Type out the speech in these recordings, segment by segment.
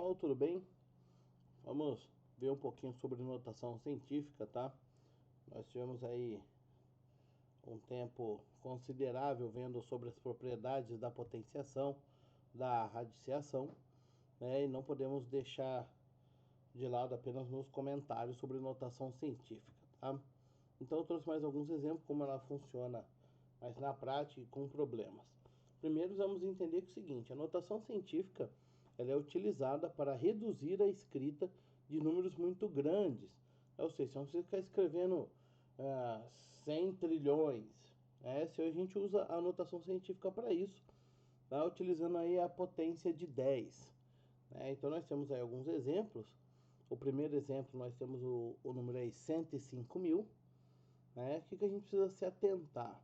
pessoal, tudo bem? Vamos ver um pouquinho sobre notação científica, tá? Nós tivemos aí um tempo considerável vendo sobre as propriedades da potenciação, da radiciação, né? E não podemos deixar de lado apenas nos comentários sobre notação científica, tá? Então eu trouxe mais alguns exemplos como ela funciona, mas na prática e com problemas. Primeiro vamos entender que é o seguinte: a notação científica ela é utilizada para reduzir a escrita de números muito grandes. Ou seja, não precisa ficar escrevendo 100 trilhões. Se a gente usa a notação científica para isso, tá? Utilizando aí a potência de 10. Então nós temos aí alguns exemplos. O primeiro exemplo nós temos o número aí 105 mil. O que a gente precisa se atentar?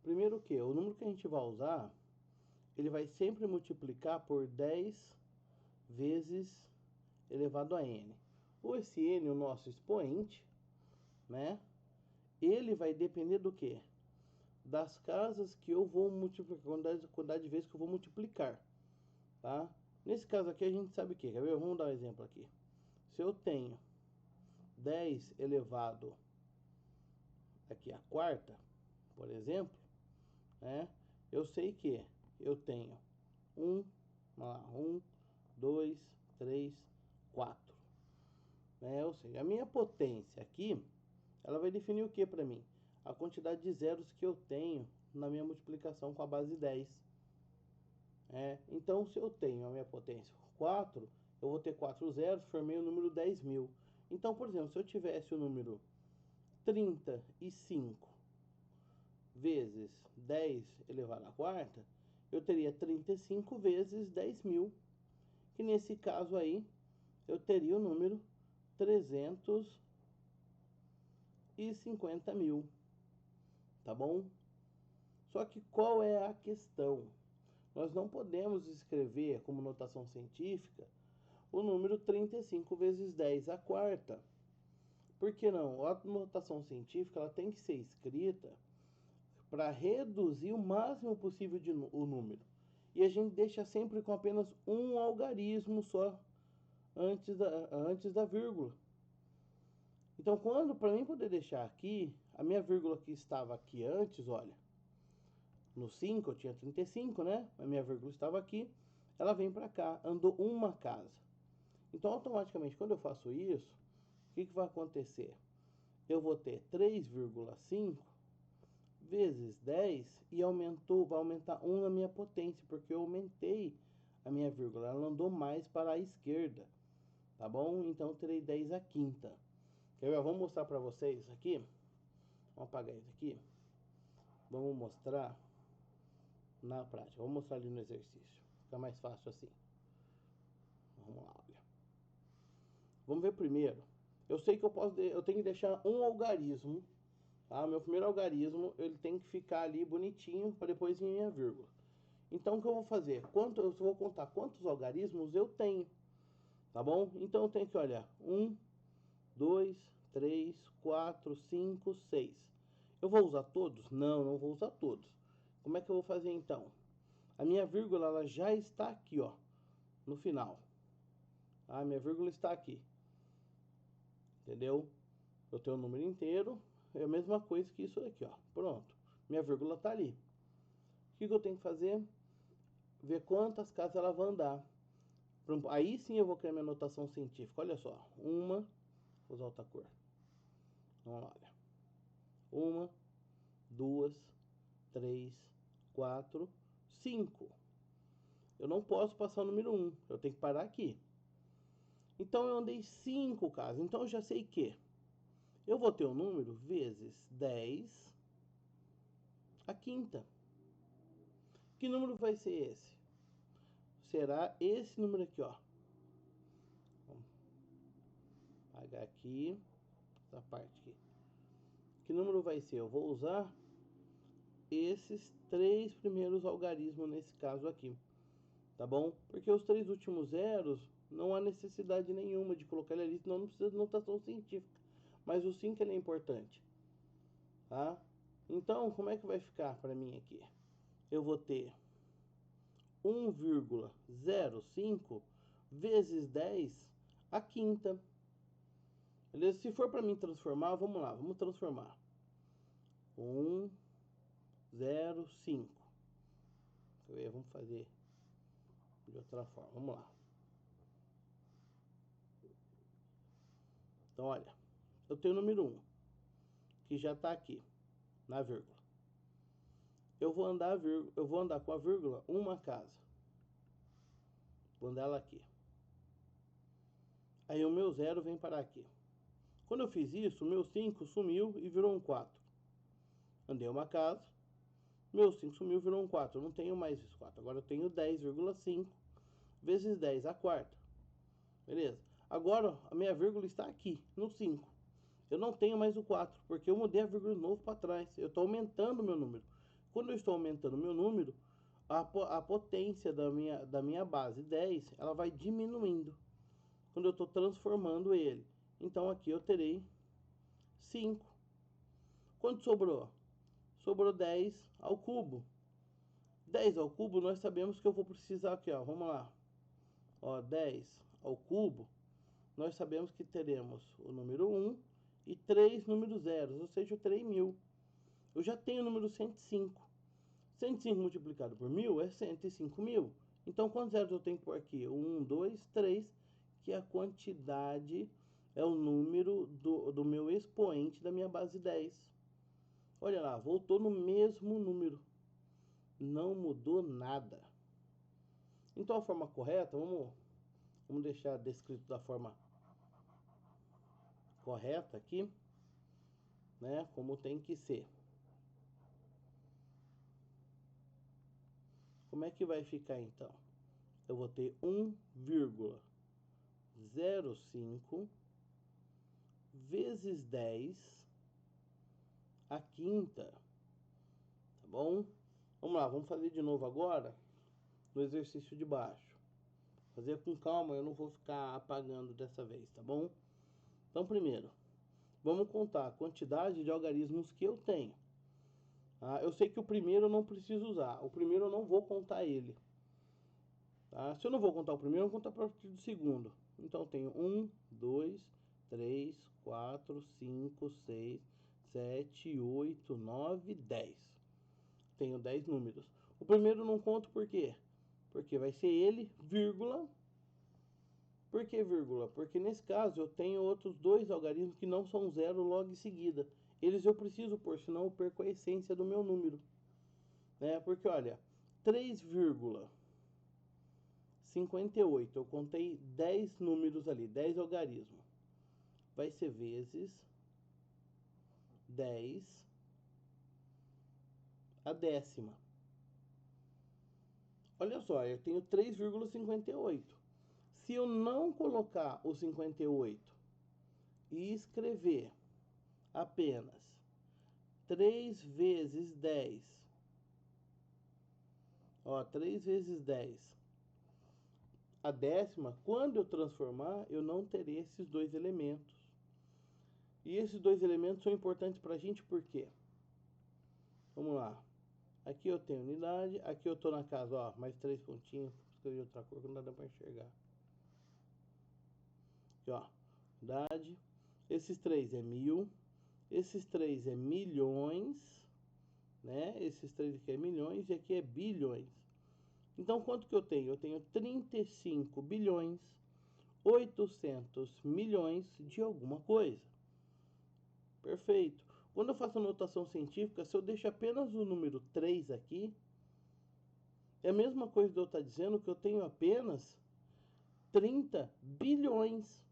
Primeiro que o número que a gente vai usar, ele vai sempre multiplicar por 10 vezes elevado a n. Esse n, o nosso expoente, ele vai depender do que? Das casas que eu vou multiplicar, quantidade de vezes que eu vou multiplicar, tá? Nesse caso aqui a gente sabe o que? Quer ver? Vamos dar um exemplo aqui. Se eu tenho 10 elevado aqui a quarta, por exemplo, eu sei que eu tenho 1, 2, 3, 4. Ou seja, a minha potência aqui, ela vai definir o que para mim? A quantidade de zeros que eu tenho na minha multiplicação com a base 10. Então, se eu tenho a minha potência 4, eu vou ter 4 zeros, formei o número 10.000. Então, por exemplo, se eu tivesse o número 35 vezes 10 elevado à quarta, eu teria 35 vezes 10.000, que nesse caso aí, eu teria o número 350 mil, tá bom? Só que qual é a questão? Nós não podemos escrever como notação científica o número 35 vezes 10 à quarta. Por que não? A notação científica ela tem que ser escrita para reduzir o máximo possível o número. E a gente deixa sempre com apenas um algarismo só antes da vírgula. Então, para mim poder deixar aqui, a minha vírgula que estava aqui antes, olha, no 5 eu tinha 35, A minha vírgula estava aqui, ela vem para cá, andou uma casa. Então, automaticamente, quando eu faço isso, o que vai acontecer? Eu vou ter 3,5 vezes 10 e vai aumentar 1 na minha potência, porque eu aumentei a minha vírgula, ela andou mais para a esquerda, tá bom? Então, eu terei 10 à quinta. Quer ver? Vamos mostrar para vocês aqui. Vamos apagar isso aqui. Vamos mostrar na prática. Vamos mostrar ali no exercício. Fica mais fácil assim. Vamos lá, olha. Vamos ver primeiro. Eu sei que eu tenho que deixar um algarismo, tá? Meu primeiro algarismo, ele tem que ficar ali bonitinho para depois vir minha vírgula. Então, o que eu vou fazer? Eu vou contar quantos algarismos eu tenho, tá bom? Então, eu tenho que olhar 1, 2, 3, 4, 5, 6. Eu vou usar todos? Não, não vou usar todos. Como é que eu vou fazer então? A minha vírgula ela já está aqui, ó, no final. A minha vírgula está aqui. Entendeu? Eu tenho o número inteiro, é a mesma coisa que isso aqui, ó. Pronto. Minha vírgula está ali. O que eu tenho que fazer? Ver quantas casas ela vai andar. Aí sim eu vou criar minha notação científica. Olha só. Vou usar outra cor. Vamos lá, olha. 1, 2, 3, 4, 5. Eu não posso passar o número 1. Eu tenho que parar aqui. Então eu andei 5 casas. Então eu já sei que eu vou ter o número vezes 10 à quinta. Que número vai ser esse? Será esse número aqui, ó. Vamos apagar aqui essa parte aqui. Que número vai ser? Eu vou usar esses 3 primeiros algarismos nesse caso aqui, tá bom? Porque os 3 últimos zeros não há necessidade nenhuma de colocar ele ali, senão não precisa de notação científica. Mas o 5 ele é importante, tá? Então, como é que vai ficar para mim aqui? Eu vou ter 1,05 vezes 10 a quinta. Beleza? Se for para mim transformar, vamos lá, vamos transformar. 1, 0, 5. Vamos fazer de outra forma, vamos lá. Então, olha, eu tenho o número 1, que já está aqui, na vírgula. Eu vou andar com a vírgula uma casa. Vou andar ela aqui. Aí o meu 0 vem parar aqui. Quando eu fiz isso, o meu 5 sumiu e virou um 4. Andei uma casa, meu 5 sumiu e virou um 4. Eu não tenho mais esse 4. Agora eu tenho 10,5 vezes 10 a quarta. Beleza? Agora a minha vírgula está aqui, no 5. Eu não tenho mais o 4, porque eu mudei a vírgula de novo para trás. Eu estou aumentando o meu número. Quando eu estou aumentando o meu número, a potência da minha base 10, ela vai diminuindo. Quando eu estou transformando ele. Então aqui eu terei 5. Quanto sobrou? Sobrou 10 ao cubo. 10 ao cubo, nós sabemos que eu vou precisar aqui, ó. Vamos lá. Ó, 10 ao cubo, nós sabemos que teremos o número 1 e 3 números zeros, ou seja, eu terei 1000. Eu já tenho o número 105. 105 multiplicado por 1000 é 105.000. Então, quantos zeros eu tenho que pôr aqui? 1, 2, 3, que é a quantidade, é o número do meu expoente da minha base 10. Olha lá, voltou no mesmo número. Não mudou nada. Então, a forma correta, vamos deixar descrito da forma correta aqui, né? Como tem que ser. Como é que vai ficar então? Eu vou ter 1,05 vezes 10 a quinta. Tá bom? Vamos lá, vamos fazer de novo agora no exercício de baixo. Fazer com calma, eu não vou ficar apagando dessa vez, tá bom? Então, primeiro, vamos contar a quantidade de algarismos que eu tenho. Eu sei que o primeiro eu não preciso usar. O primeiro eu não vou contar ele. Tá? Se eu não vou contar o primeiro, eu vou contar a partir do segundo. Então, eu tenho 1, 2, 3, 4, 5, 6, 7, 8, 9, 10. Tenho 10 números. O primeiro eu não conto por quê? Porque vai ser ele, vírgula. Por que vírgula? Porque nesse caso eu tenho outros dois algarismos que não são zero logo em seguida. Eles eu preciso pôr, senão eu perco a essência do meu número. Né? Porque olha, 3,58, eu contei 10 números ali, 10 algarismos. Vai ser vezes 10 a décima. Olha só, eu tenho 3,58. Se eu não colocar o 58 e escrever apenas 3 vezes 10, ó, 3 vezes 10 a décima, quando eu transformar, eu não terei esses dois elementos. E esses dois elementos são importantes para a gente por quê? Vamos lá. Aqui eu tenho unidade, aqui eu estou na casa, ó, mais 3 pontinhos, escrevi outra cor que não dá para enxergar. Aqui, ó, unidade. Esses 3 é 1000, esses 3 é milhões, né? Esses 3 aqui é milhões e aqui é bilhões. Então, quanto que eu tenho? Eu tenho 35 bilhões, 800 milhões de alguma coisa. Perfeito. Quando eu faço notação científica, se eu deixo apenas o número 3 aqui, é a mesma coisa de eu estar dizendo que eu tenho apenas 30 bilhões.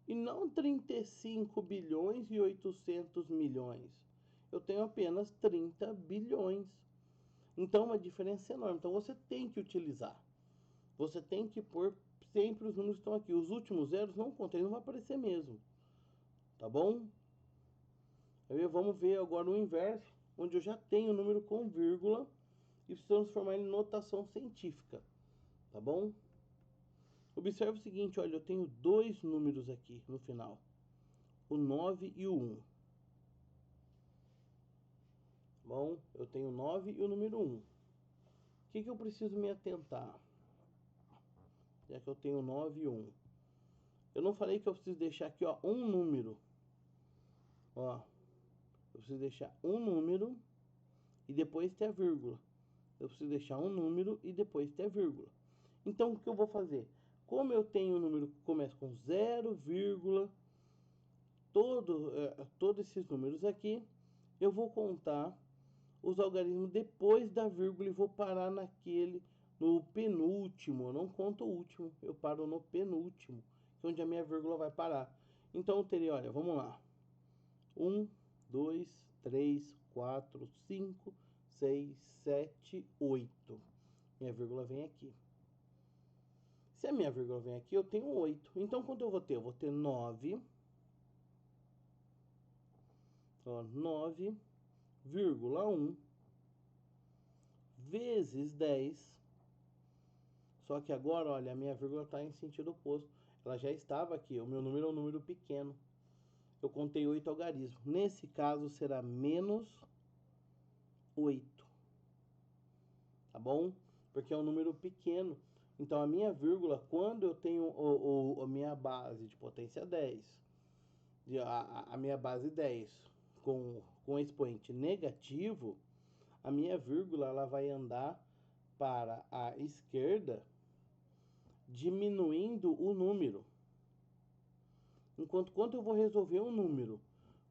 E não 35 bilhões e 800 milhões. Eu tenho apenas 30 bilhões. Então, uma diferença enorme. Então, você tem que utilizar. Você tem que pôr sempre os números que estão aqui. Os últimos zeros não contem, não vai aparecer mesmo. Tá bom? Vamos ver agora o inverso, onde eu já tenho o número com vírgula e preciso transformar ele em notação científica. Tá bom? Observe o seguinte, olha, eu tenho dois números aqui no final. O 9 e o 1. Bom, eu tenho o 9 e o número 1. O que eu preciso me atentar? já que eu tenho 9 e 1. Eu não falei que eu preciso deixar aqui, ó, um número. Ó, eu preciso deixar um número e depois ter a vírgula. Eu preciso deixar um número e depois ter a vírgula. Então, o que eu vou fazer? Como eu tenho um número que começa com 0, todos esses números aqui, eu vou contar os algarismos depois da vírgula e vou parar no penúltimo. Eu não conto o último, eu paro no penúltimo, que é onde a minha vírgula vai parar. Então eu teria, olha, vamos lá. 1, 2, 3, 4, 5, 6, 7, 8. Minha vírgula vem aqui. Se a minha vírgula vem aqui, eu tenho 8. Então, quanto eu vou ter? Eu vou ter 9. Ó, 9,1 vezes 10. Só que agora, olha, a minha vírgula está em sentido oposto. Ela já estava aqui. O meu número é um número pequeno. Eu contei 8 algarismos. Nesse caso, será menos 8. Tá bom? Porque é um número pequeno. Então, a minha vírgula, quando eu tenho a minha base de potência 10, a minha base 10 com expoente negativo, a minha vírgula ela vai andar para a esquerda, diminuindo o número. Enquanto quando eu vou resolver um número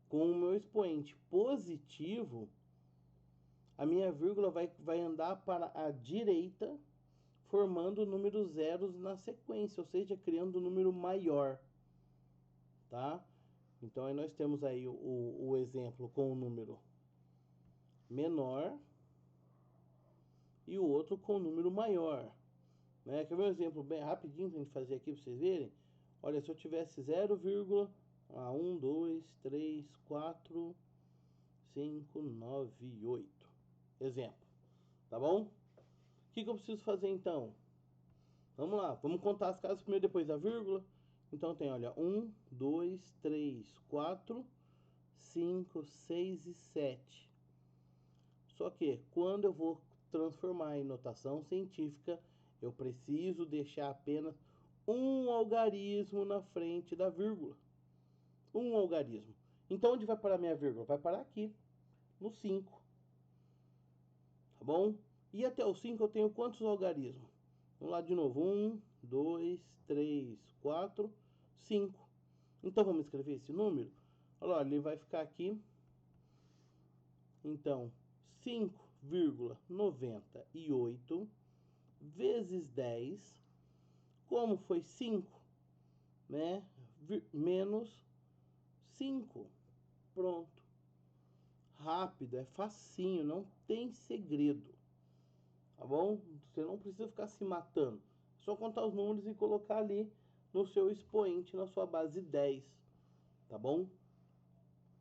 com o meu expoente positivo, a minha vírgula vai andar para a direita, formando números zeros na sequência, ou seja, criando um número maior, tá? Então, aí nós temos aí o exemplo com o número menor e o outro com o número maior, né? Quer ver um exemplo bem rapidinho para a gente fazer aqui para vocês verem? Olha, se eu tivesse 1, 2, 3, 4, 5, 9 e 8. Exemplo, tá bom? O que eu preciso fazer então? Vamos lá, vamos contar as casas primeiro, depois da vírgula. Então tem, olha, 1, 2, 3, 4, 5, 6 e 7. Só que quando eu vou transformar em notação científica, eu preciso deixar apenas um algarismo na frente da vírgula. Um algarismo. Então, onde vai parar minha vírgula? Vai parar aqui, no 5. Tá bom? E até o 5 eu tenho quantos algarismos? Vamos lá de novo. 1, 2, 3, 4, 5. Então, vamos escrever esse número? Olha lá, ele vai ficar aqui. Então, 5,98 vezes 10. Como foi 5, né? Menos 5. Pronto. Rápido, é facinho, não tem segredo. Tá bom? Você não precisa ficar se matando. É só contar os números e colocar ali no seu expoente, na sua base 10. Tá bom?